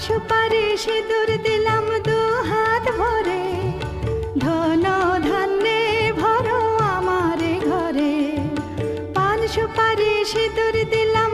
সুপারি সিঁদুর দিলাম দু হাত ভরে, ধন ধান্যে ভরো আমার ঘরে। পান সুপারি সিঁদুর দিলাম